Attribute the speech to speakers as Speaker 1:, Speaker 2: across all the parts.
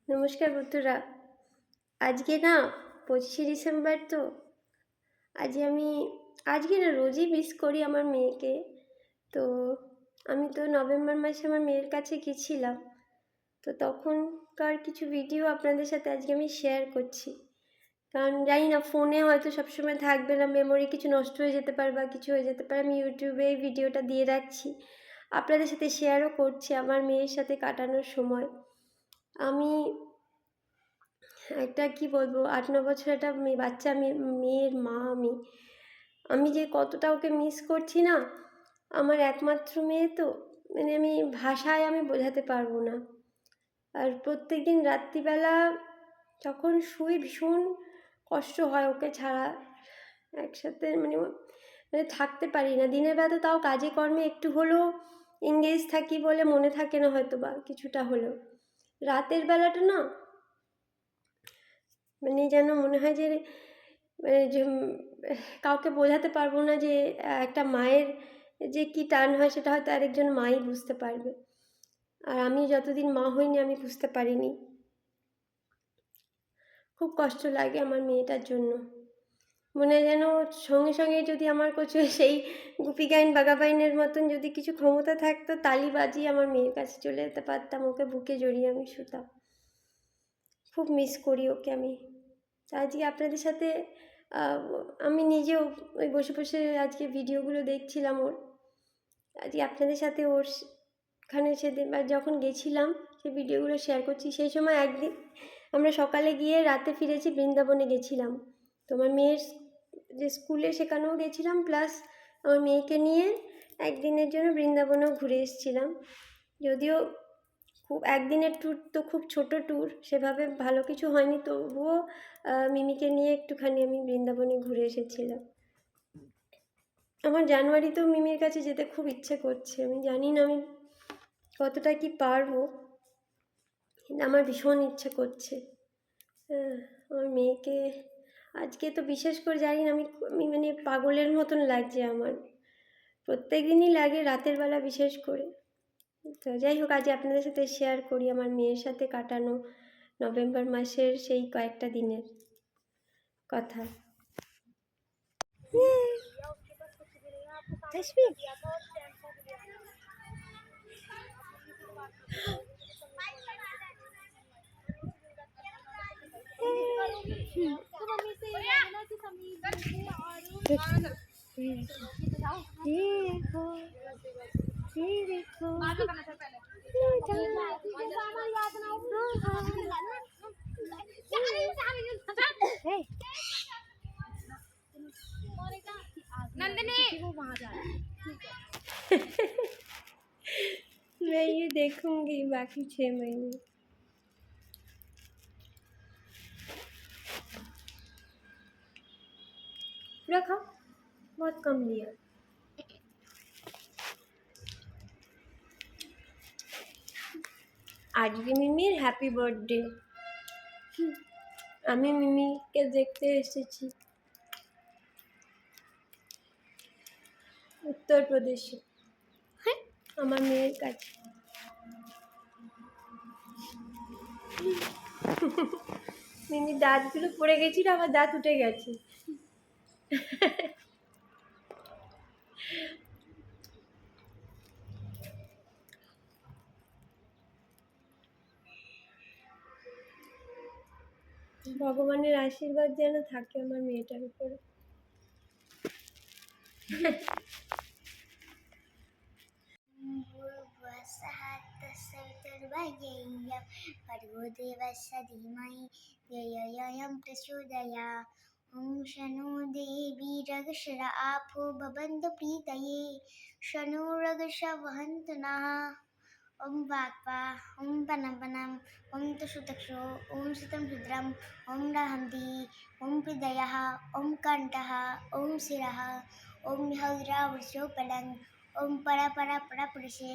Speaker 1: নমস্কার বন্ধুরা। আজকে না 25শে ডিসেম্বর তো। আমি আজকে না রোজই মিস করি আমার মেয়েকে। তো আমি তো নভেম্বর মাসে আমার মেয়ের কাছে গেছিলাম। তো তখনকার কিছু ভিডিও আপনাদের সাথে আজকে আমি শেয়ার করছি। কারণ জানি না ফোনে হয়তো সবসময় থাকবে না, মেমোরি কিছু নষ্ট হয়ে যেতে পারে বা কিছু হয়ে যেতে পারে। আমি ইউটিউবে এই ভিডিওটা দিয়ে রাখছি, আপনাদের সাথে শেয়ারও করছি আমার মেয়ের সাথে কাটানোর সময়। আমি একটা কি বলবো, 8-9 বছর একটা বাচ্চা মেয়ের মা আমি যে কতটা ওকে মিস করছি না। আমার একমাত্র মেয়ে তো, আমি ভাষায় বোঝাতে পারবো না। আর প্রত্যেক দিন রাত্রিবেলা যখন শুই ভীষণ কষ্ট হয় ওকে ছাড়া। একসাথে থাকতে পারি না। দিনের বেলা তো তাও কাজে কর্মে একটু হলেও এঙ্গেজ থাকি বলে মনে থাকে না হয়তো, বা কিছুটা হলেও। রাতের বেলাটা না যেন মনে হয় যে কাউকে বোঝাতে পারবো না যে একটা মায়ের যে কি টান হয় সেটা হয়তো আরেকজন মাই বুঝতে পারবে। আর আমি যতদিন মা হইনি আমি বুঝতে পারিনি। খুব কষ্ট লাগে আমার মেয়েটার জন্য। মনে হয় যেন সঙ্গে সঙ্গে যদি আমার কাছে সেই গুপি গাইন বাঘা বাইনের মতন যদি কিছু ক্ষমতা থাকতো, তালি বাজিয়ে আমার মেয়ের কাছে চলে যেতে পারতাম, ওকে বুকে জড়িয়ে আমি শুতাম। খুব মিস করি ওকে আমি। আজকে আপনাদের সাথে আমি নিজেও ওই বসে বসে আজকে ভিডিওগুলো দেখছিলাম ওর। আজকে আপনাদের সাথে ওখানে সেদিন বা যখন গেছিলাম সেই ভিডিওগুলো শেয়ার করছি। সেই সময় একদিন আমরা সকালে গিয়ে রাতে ফিরেছি, বৃন্দাবনে গেছিলাম। তো আমার মেয়ের যে স্কুলে সেখানেও গেছিলাম, প্লাস আমার মেয়েকে নিয়ে একদিনের জন্য বৃন্দাবনেও ঘুরে এসেছিলাম। যদিও খুব একদিনের ট্যুর তো, খুব ছোট ট্যুর, সেভাবে ভালো কিছু হয়নি, তবুও মিমিকে নিয়ে একটুখানি আমি বৃন্দাবনে ঘুরে এসেছিলাম। আমার জানুয়ারিতেও মিমির কাছে যেতে খুব ইচ্ছে করছে। আমি জানি না আমি কতটা কি পারবো, আমার ভীষণ ইচ্ছে করছে। আমার মেয়েকে আজকে তো বিশেষ করে জানি না, আমি পাগলের মতন লাগছে আমার। প্রত্যেক দিনই লাগে, রাতের বেলা বিশেষ করে। তো যাই হোক, আজ আপনাদের সাথে শেয়ার করি আমার মেয়ের সাথে কাটানো নভেম্বর মাসের সেই কয়েকটা দিনের কথা। मैं ये देखूंगी बाकी 6 महीने। रखा, बहुत कम लिया। আজকে মিমির হ্যাপি বার্থডে। আমি মিমিকে দেখতে এসেছি উত্তরপ্রদেশে, আমার মেয়ের কাছে। মিমির দাঁতগুলো পড়ে গেছিল, আমার দাঁত উঠে গেছে। ভগবানের আশীর্বাদ যেন থাকে আমার মেয়েটার উপরে।
Speaker 2: ॐ शनो देवी रगशरापो भवन्तु प्रीतये शनो रगशवहन्तु नः ॐ वाक्वा ॐ पनपनम् ॐ तशुतक्षो ॐ सुतं रुद्रम् ॐ रहन्ति ॐ हृदयः ॐ कण्ठः ॐ शिरः ॐ हौद्रावृषोपलङ् ॐ परपरपरपुरुषे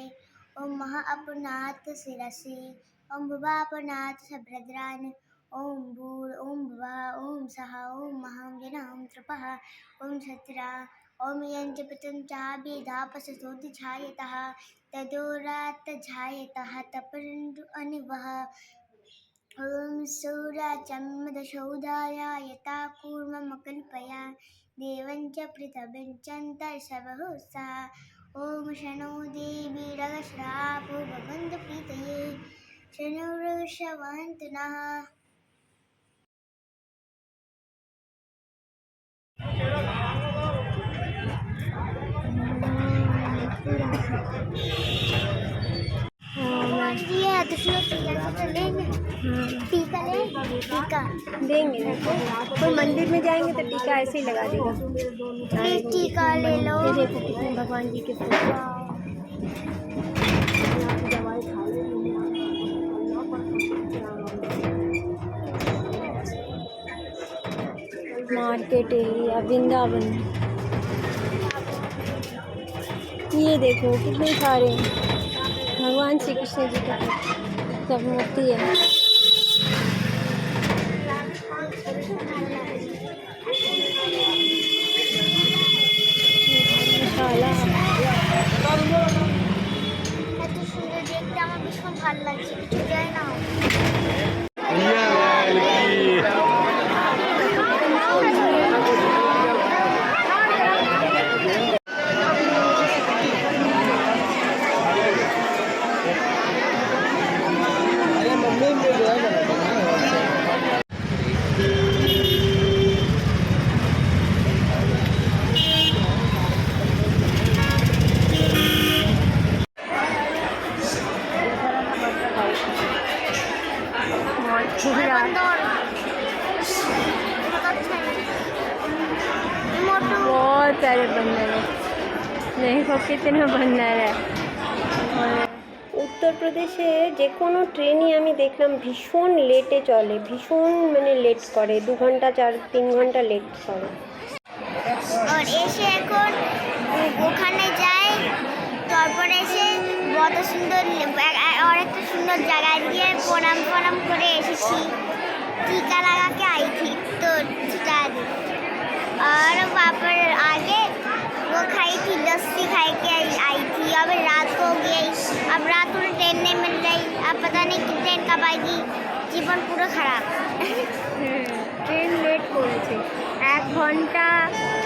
Speaker 2: ॐ महा अपनाथ शिरसि ॐ भुवापनाथ सभद्रान् ॐ भूर् ॐ भुवः ॐ सः ॐ महं जनः ॐ तृपः ॐ छत्रा ॐ यञ्जपतं चाभिधापसोतिछायतः तदोरात्तझायतः तपरन्तु अनिवः ॐ सौराचम्मदशौधाय यथा कूर्मं कल्पया देवं च पृथिवीं चन्तर्षवः सा ॐ शनो देवी रगश्रापो भवन्तु प्रीतये शनो रगश्रवन्तु नः ये है तो टीका तो लेंगे टीका ले टीका
Speaker 1: देंगे देखो, कोई मंदिर में जाएंगे तो टीका ऐसे ही लगा देगा।
Speaker 2: प्लीज टीका ले लो
Speaker 1: ये देखो कितने भगवान जी के फोटो। Market area Vrindavan. ये देखो कितने सारे भगवान श्री कृष्ण जी का सब मूर्ति है। ধর্মশালা।
Speaker 2: এত সুন্দর দেখতে আমার ভীষণ ভালো লাগছে কিছু যায় না
Speaker 1: बहुत सारे बंदर है, देखो कितने बंदर है। উত্তর প্রদেশে যে কোনো ট্রেনই আমি দেখলাম ভীষণ লেটে চলে, ভীষণ মানে লেট করে, 2 ঘন্টা 3 ঘন্টা লেট করে।
Speaker 2: আর এসে এখন ওখানে যাই তারপরে এসে কত সুন্দর और एक सुंदर जगह गए प्रणाम प्रणाम करे एसेছি टीका लगा के आई थी तो और वहाँ पर आगे वो खाई थी लस्सी खाई के आई थी। अब रात हो गई, अब रात को ट्रेन नहीं मिल रही, अब पता नहीं कि ट्रेन कब आएगी, जीवन पूरा खराब।
Speaker 1: ট্রেন লেট করেছে 1 ঘন্টা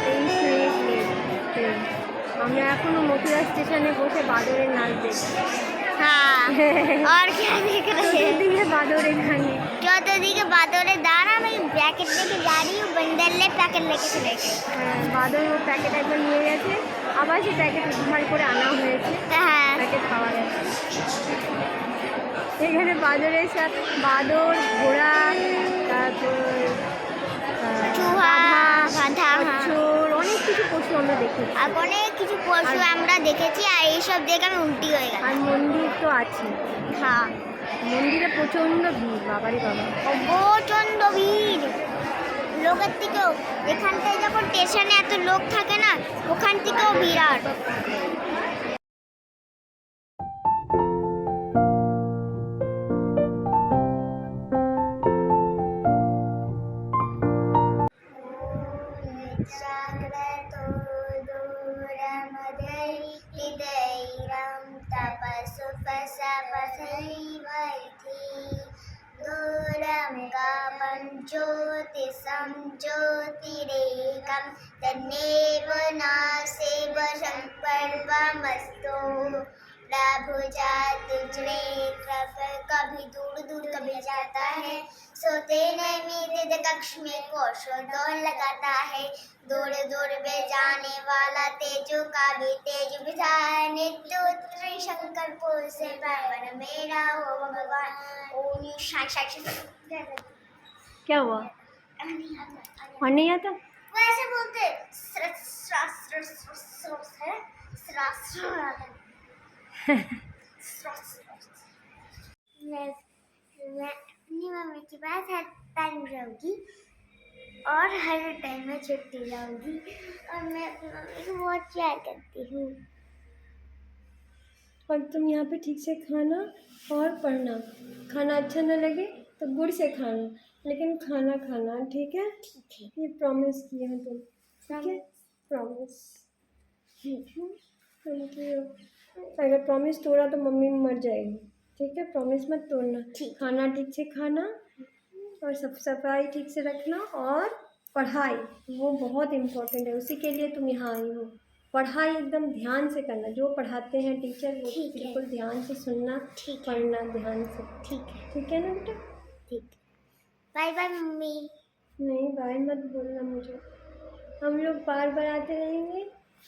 Speaker 1: 23 মিনিট লেট ট্রেন। আমরা এখনো মথুরা স্টেশনে বসে বাদরের নাচ দেখছি।
Speaker 2: हाँ और क्या देख रहे हैं
Speaker 1: চতুর্দিকে বাদরের গানে।
Speaker 2: चौथदिके बादोरे दाना मैं पैकेट लेके जा रही हूँ बंदर ले पैकेट लेके चले गए।
Speaker 1: বাদর ও প্যাকেট একবার নিয়ে গেছে, আবার সেই প্যাকেট উদ্ধার করে আনা হয়েছে,
Speaker 2: हाँ
Speaker 1: প্যাকেট খাওয়া গেছে। এখানে বাদরের সাথে বাদর, ঘোড়া, তারপর
Speaker 2: चूहा गाधा
Speaker 1: কচ্ছপ, অনেক কিছু পশু আমরা দেখেছি।
Speaker 2: আর অনেক কিছু পশু আমরা দেখেছি আর এইসব দেখে আমি উল্টি হয়ে গেলাম।
Speaker 1: আর মন্দির তো আছে,
Speaker 2: হ্যাঁ
Speaker 1: মন্দিরে প্রচণ্ড ভিড়, বাবারে বাবা
Speaker 2: প্রচণ্ড ভিড় লোকের থেকেও। এখানটায় যখন স্টেশনে এত লোক থাকে না ওখান থেকেও বিরাট। जाग्रतो दूरमदैरं तपसुपसपसैवैति दूरमिकापं ज्योतिषं ज्योतिरेकं तन्नेव नासेव संपर्वमस्तु प्रभु जातु कभी दूर दूर कभी जाता है सोते नहीं मेरे कक्ष में कोशो दौड़ लगाता है दूर दूर में जाने वाला तेजो का भी तेज बिठाए नित्य उत्तरी शंकर को से पावन मेरा हो भगवान ओम शांति।
Speaker 1: क्या हुआ? और नहीं आता?
Speaker 2: वैसे बोलते मैं अपनी मम्मी के पास हर टाइम रहूँगी और हर टाइम में छुट्टी लाऊंगी और मैं अपनी मम्मी को बहुत प्यार करती हूँ।
Speaker 1: और तुम यहाँ पे ठीक से खाना और पढ़ना, खाना अच्छा ना लगे तो गुड़ से खाना, लेकिन खाना खाना, ठीक है? ये प्रॉमिस किया है तुम, ठीक है? प्रॉमिस। Thank you. अगर प्रॉमिस तोड़ा तो मम्मी मर जाएगी, ठीक है? प्रॉमिस मत तोड़ना। खाना ठीक से खाना और सफाई ठीक से रखना, और पढ़ाई वो बहुत इम्पोर्टेंट है, उसी के लिए तुम यहाँ आई हो। पढ़ाई एकदम ध्यान से करना, जो पढ़ाते हैं टीचर वो
Speaker 2: ठीक है।
Speaker 1: बिल्कुल ध्यान से सुनना,
Speaker 2: ठीक है।
Speaker 1: पढ़ना ध्यान से।
Speaker 2: ठीक है।
Speaker 1: ठीक है ना बेटा?
Speaker 2: ठीक। Bye bye mummy.
Speaker 1: नहीं बाय मत बोलना मुझे। हम लोग बार बार आते रहेंगे,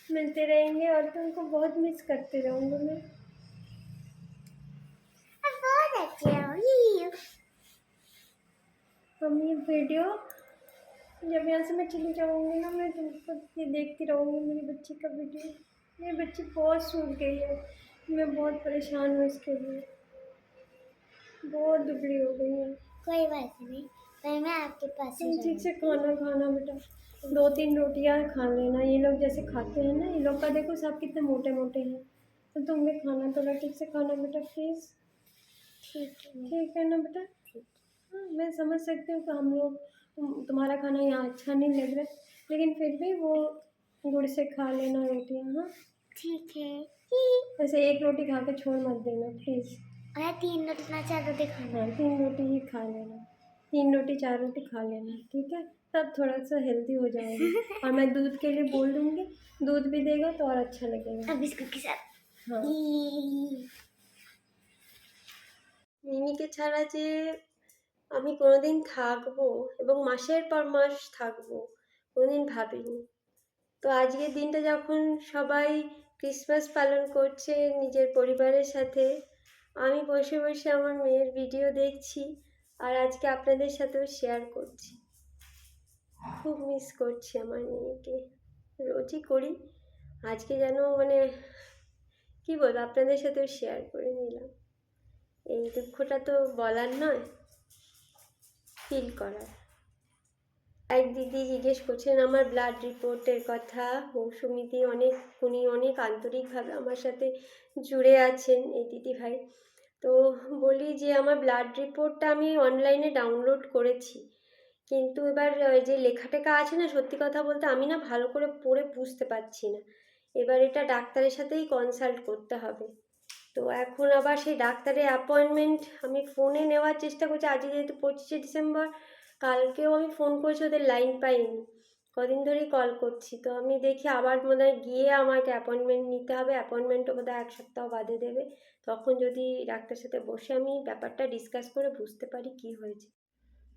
Speaker 1: मिलते रहेंगे, और तुमको बहुत मिस करते रहूँगी मैं।
Speaker 2: बहुत अच्छी होगी।
Speaker 1: हम ये वीडियो जब यहाँ से मैं चली जाऊँगी ना, मैं तुमको ये देखती रहूँगी मेरी बच्ची का वीडियो। मेरी बच्ची बहुत सूख गई है, मैं बहुत परेशान हूँ इसके लिए, बहुत दुबली हो गई है।
Speaker 2: कोई बात नहीं, पर मैं आपके पास ही
Speaker 1: तुम ठीक से
Speaker 2: रहूंगी।
Speaker 1: खाना खाना बेटा, 2-3 रोटियाँ खा लेना। ये लोग जैसे खाते हैं ना, ये लोग का देखो सब कितने मोटे मोटे हैं, तो तुम भी खाना थोड़ा ठीक से खाना बेटा प्लीज़।
Speaker 2: ठीक है।
Speaker 1: ठीक है ना बेटा? हाँ, मैं समझ सकती हूँ कि हम लोग तुम्हारा खाना यहाँ अच्छा नहीं लग रहा है, लेकिन फिर भी वो गुड़ से खा लेना रोटियाँ। हाँ,
Speaker 2: ठीक है।
Speaker 1: वैसे एक रोटी खा के छोड़ मत देना प्लीज़।
Speaker 2: और 3 रोटी ना 4 रोटी खाना।
Speaker 1: हाँ, 3 रोटी ही खा लेना, 3 रोटी 4 रोटी खा लेना, ठीक है? तब थोड़ा सा हेल्दी हो जाएगी। और मैं दूध के लिए बोल दूँगी, दूध भी देगा तो और अच्छा लगेगा।
Speaker 2: अब बिस्कुट के साथ।
Speaker 1: हाँ, মিমিকে ছাড়া যে আমি কোনোদিন থাকবো এবং মাসের পর মাস থাকবো, কোনোদিন ভাবিনি। তো আজকের দিনটা যখন সবাই ক্রিসমাস পালন করছে নিজের পরিবারের সাথে, আমি বসে বসে আমার মেয়ের ভিডিও দেখছি, আর আজকে আপনাদের সাথেও শেয়ার করছি। খুব মিস করছি আমার মেয়েকে, রোজই করি, আজকে যেন মানে কী বলবো, আপনাদের সাথেও শেয়ার করে নিলাম। এই দুঃখটা তো বলার নয়, ফিল করার। এক দিদি জিজ্ঞেস করছেন আমার ব্লাড রিপোর্টের কথা, মৌসুমিদি উনি অনেক আন্তরিকভাবে আমার সাথে জুড়ে আছেন এই দিদিভাই। তো বলি যে আমার ব্লাড রিপোর্টটা আমি অনলাইনে ডাউনলোড করেছি, কিন্তু এবার যে লেখা টেখা আছে না, সত্যি কথা বলতে আমি না ভালো করে পড়ে বুঝতে পারছি না। এবার এটা ডাক্তারের সাথেই কনসাল্ট করতে হবে। তো এখন আবার সেই ডাক্তারের অ্যাপয়েন্টমেন্ট আমি ফোনে নেওয়ার চেষ্টা করছি। আজকে যেহেতু 25শে ডিসেম্বর, কালকেও আমি ফোন করেছি, ওদের লাইন পাইনি, কদিন ধরেই কল করছি। তো আমি দেখি আবার মনে হয় গিয়ে আমাকে অ্যাপয়েন্টমেন্ট নিতে হবে, অ্যাপয়েন্টমেন্টও বোধহয় 1 সপ্তাহ বাদে দেবে। তখন যদি ডাক্তারের সাথে বসে আমি ব্যাপারটা ডিসকাস করে বুঝতে পারি কী হয়েছে,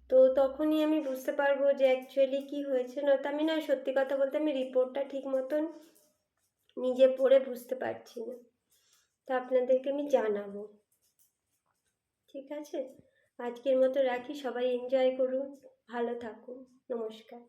Speaker 1: তো তখনই আমি বুঝতে পারবো যে অ্যাকচুয়ালি কী হয়েছে। নয়তো আমি না, সত্যি কথা বলতে আমি রিপোর্টটা ঠিক মতন নিজে পড়ে বুঝতে পারছি না, তা আপনাদেরকে আমি জানাবো। ঠিক আছে, আজকের মতো রাখি, সবাই এনজয় করুন, ভালো থাকুন, নমস্কার।